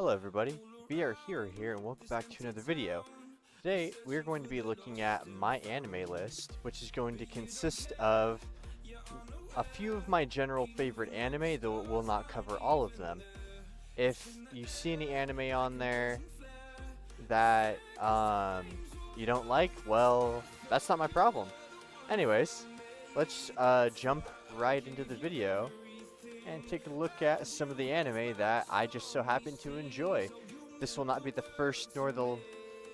Hello everybody, we are here and welcome back to another video. Today we are going to be looking at my anime list, which is going to consist of a few of my general favorite anime, though it will not cover all of them. If you see any anime on there that you don't like, well, that's not my problem. Anyways, let's jump right into the video and take a look at some of the anime that I just so happen to enjoy. This will not be the first nor the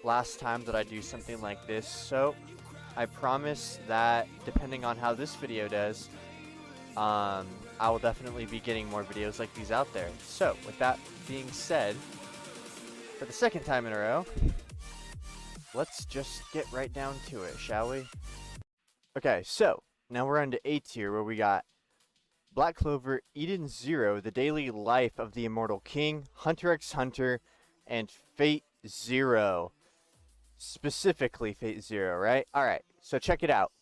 last time that I do something like this, so I promise that depending on how this video does, I will definitely be getting more videos like these out there. So, with that being said, for the second time in a row, let's just get right down to it, shall we? Okay, so, now we're on to A tier, where we got Black Clover, Eden Zero, The Daily Life of the Immortal King, Hunter x Hunter, and Fate Zero. Specifically Fate Zero, right? Alright, so check it out.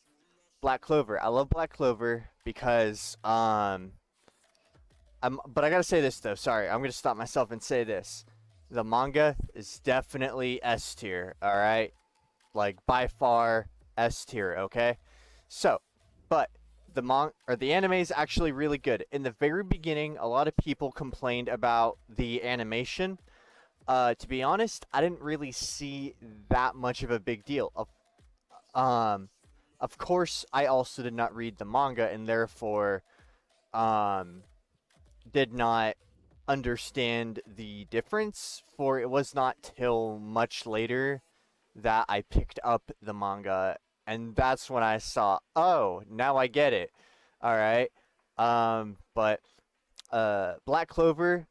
Black Clover. I love Black Clover because, but I gotta say this though, sorry, I'm gonna stop myself and say this. The manga is definitely S tier, alright? Like, by far, S tier, okay? So, but the anime is actually really good. In the very beginning, a lot of people complained about the animation. To be honest, I didn't really see that much of a big deal. Of course, I also did not read the manga and therefore did not understand the difference, for it was not till much later that I picked up the manga. And that's when I saw, oh, now I get it. Alright. But Black Clover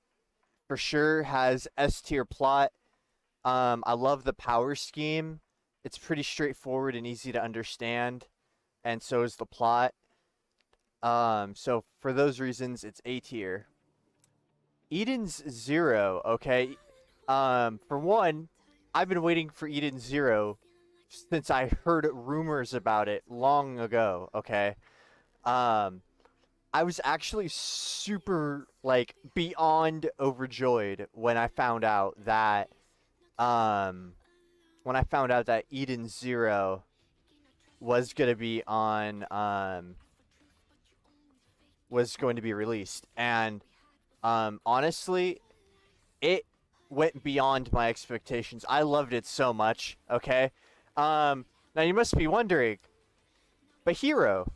for sure has S tier plot. I love the power scheme. It's pretty straightforward and easy to understand. And so is the plot. So for those reasons, it's A tier. Eden's Zero, okay? For one, I've been waiting for Eden Zero since I heard rumors about it long ago, okay? I was actually super, like, beyond overjoyed when I found out that, Eden Zero was gonna be on, was going to be released. And, honestly, it went beyond my expectations. I loved it so much, okay? Now you must be wondering, but Hero,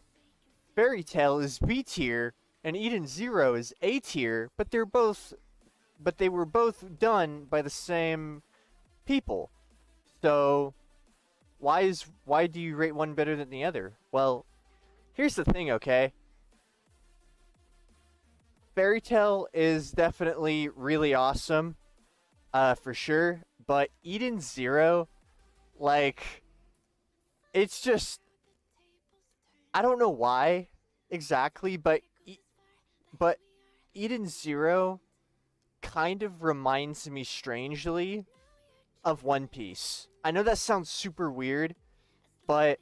Fairy Tail is B tier and Eden Zero is A tier, but they were both done by the same people. So why do you rate one better than the other? Well, here's the thing, okay? Fairy Tail is definitely really awesome, for sure, but Eden Zero, like, it's just, I don't know why exactly, but Eden Zero kind of reminds me strangely of One Piece. I know that sounds super weird, but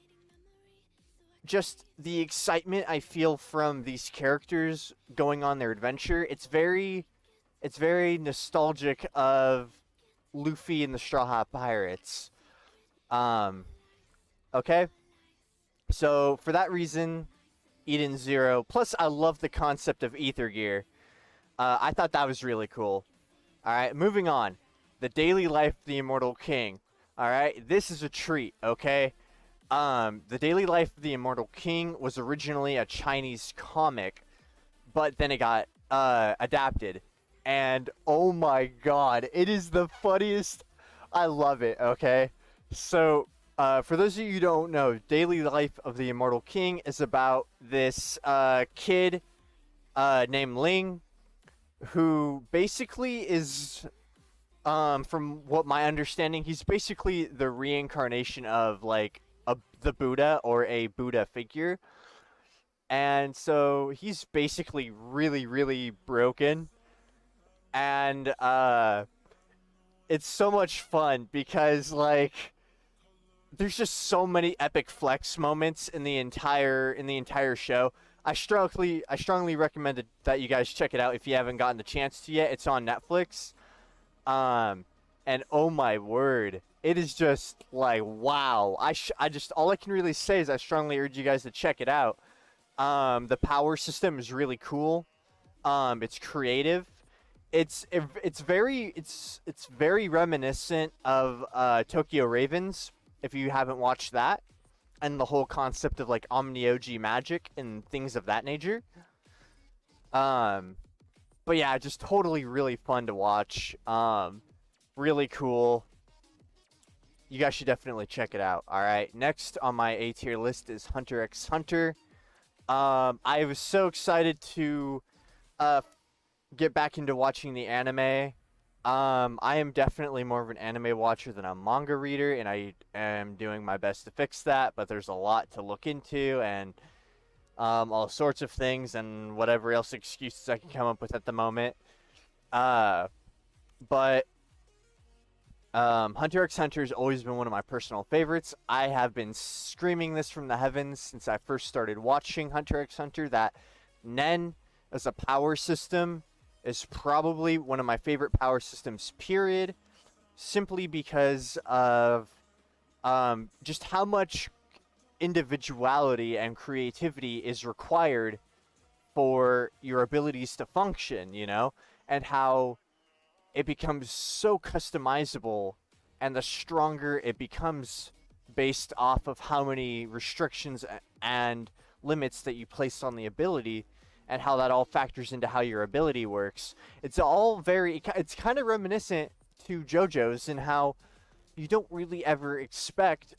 just the excitement I feel from these characters going on their adventure, it's very nostalgic of Luffy and the Straw Hat Pirates. Okay? So, for that reason, Eden Zero. Plus, I love the concept of Ether Gear. I thought that was really cool. Alright, moving on. The Daily Life of the Immortal King. Alright, this is a treat, okay? The Daily Life of the Immortal King was originally a Chinese comic, but then it got, adapted. And, oh my god, it is the funniest. I love it, okay? So, for those of you who don't know, Daily Life of the Immortal King is about this kid named Ling, who basically is, from what my understanding, he's basically the reincarnation of, like, the Buddha or a Buddha figure. And so he's basically really, really broken. And it's so much fun because, like, there's just so many epic flex moments in the entire show. I strongly recommend that you guys check it out if you haven't gotten the chance to yet. It's on Netflix. And oh my word, it is just like wow. I just all I can really say is I strongly urge you guys to check it out. The power system is really cool. It's creative. It's very reminiscent of Tokyo Ravens if you haven't watched that, and the whole concept of like Omnioji magic and things of that nature. Um, but yeah, just totally really fun to watch. Really cool. You guys should definitely check it out. All right, next on my A tier list is Hunter x Hunter. I was so excited to uh, get back into watching the anime. I am definitely more of an anime watcher than a manga reader, and I am doing my best to fix that, but there's a lot to look into, and all sorts of things, and whatever else excuses I can come up with at the moment. But Hunter x Hunter has always been one of my personal favorites. I have been screaming this from the heavens since I first started watching Hunter x Hunter, that Nen as a power system is probably one of my favorite power systems, period. Simply because of just how much individuality and creativity is required for your abilities to function, you know? And how it becomes so customizable, and the stronger it becomes based off of how many restrictions and limits that you place on the ability, and how that all factors into how your ability works. It's all it's kind of reminiscent to JoJo's in how you don't really ever expect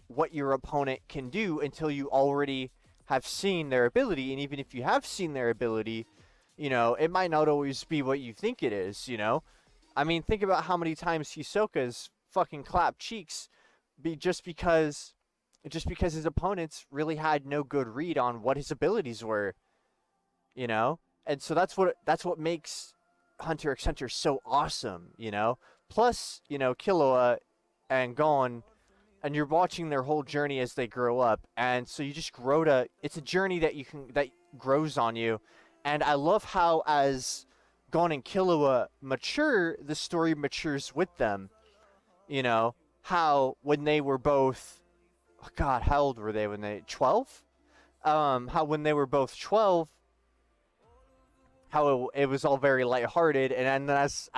what your opponent can do until you already have seen their ability. And even if you have seen their ability, you know, it might not always be what you think it is, you know? I mean, think about how many times Hisoka's fucking clapped cheeks just because his opponents really had no good read on what his abilities were, you know? And so that's what makes Hunter x Hunter so awesome, you know? Plus, you know, Killua and Gon, and you're watching their whole journey as they grow up, and so you just it's a journey that grows on you. And I love how as Gon and Killua mature, the story matures with them. You know, how when they were both, oh God, how old were they when they 12? How when they were both 12, how it was all very lighthearted, and then as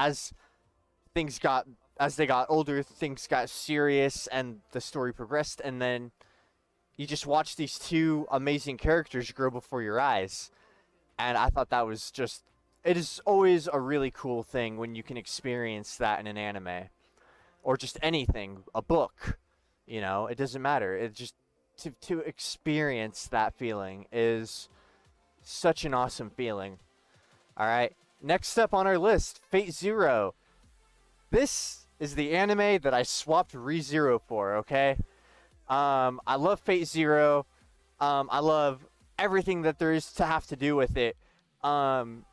they got older, things got serious, and the story progressed, and then you just watch these two amazing characters grow before your eyes. And I thought that was it is always a really cool thing when you can experience that in an anime. Or just anything, a book, you know, it doesn't matter. It just, to experience that feeling is such an awesome feeling. Alright, next up on our list, Fate Zero. This is the anime that I swapped ReZero for, okay? I love Fate Zero. I love everything that there is to have to do with it. And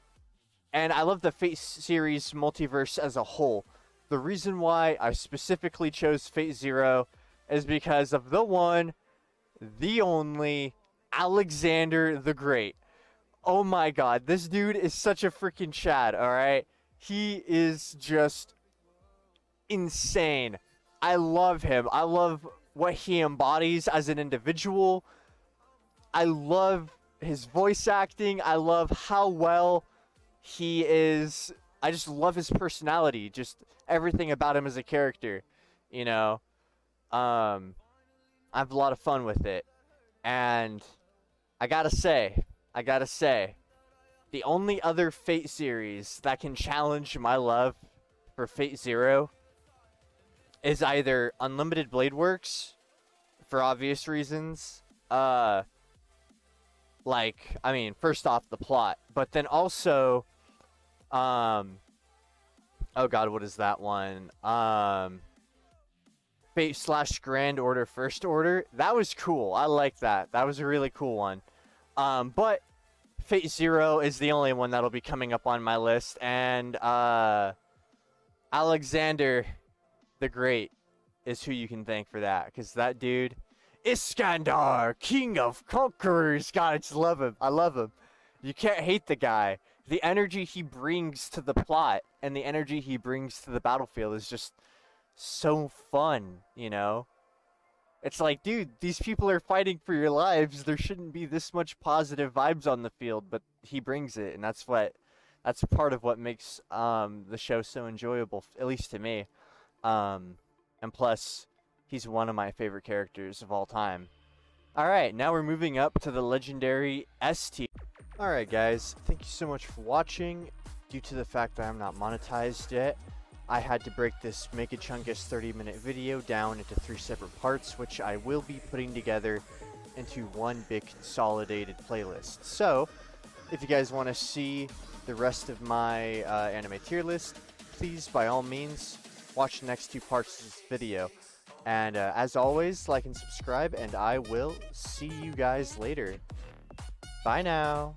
I love the Fate series multiverse as a whole. The reason why I specifically chose Fate Zero is because of the one, the only, Alexander the Great. Oh my god, this dude is such a freaking Chad, alright? He is just insane. I love him. I love what he embodies as an individual. I love his voice acting. I love how well he is. I just love his personality. Just everything about him as a character. You know? I have a lot of fun with it. And I gotta say, the only other Fate series that can challenge my love for Fate Zero is either Unlimited Blade Works, for obvious reasons. I mean, first off, the plot, but then also, oh god, what is that one? Fate/Grand Order First Order. That was cool. I like that. That was a really cool one. But Fate Zero is the only one that'll be coming up on my list, and Alexander the Great is who you can thank for that, because that dude, Iskandar, King of Conquerors. God, I just love him. I love him. You can't hate the guy. the energy he brings to the plot and the energy he brings to the battlefield is just so fun, you know? It's like, dude, these people are fighting for your lives. There shouldn't be this much positive vibes on the field, but he brings it, and that's part of what makes the show so enjoyable, at least to me. And plus, he's one of my favorite characters of all time. Alright, now we're moving up to the legendary S tier. Alright guys, thank you so much for watching. Due to the fact that I'm not monetized yet, I had to break this Make a Chungus 30-minute video down into 3 separate parts, which I will be putting together into one big consolidated playlist. So, if you guys want to see the rest of my anime tier list, please, by all means, watch the next 2 parts of this video. And as always, like and subscribe, and I will see you guys later. Bye now!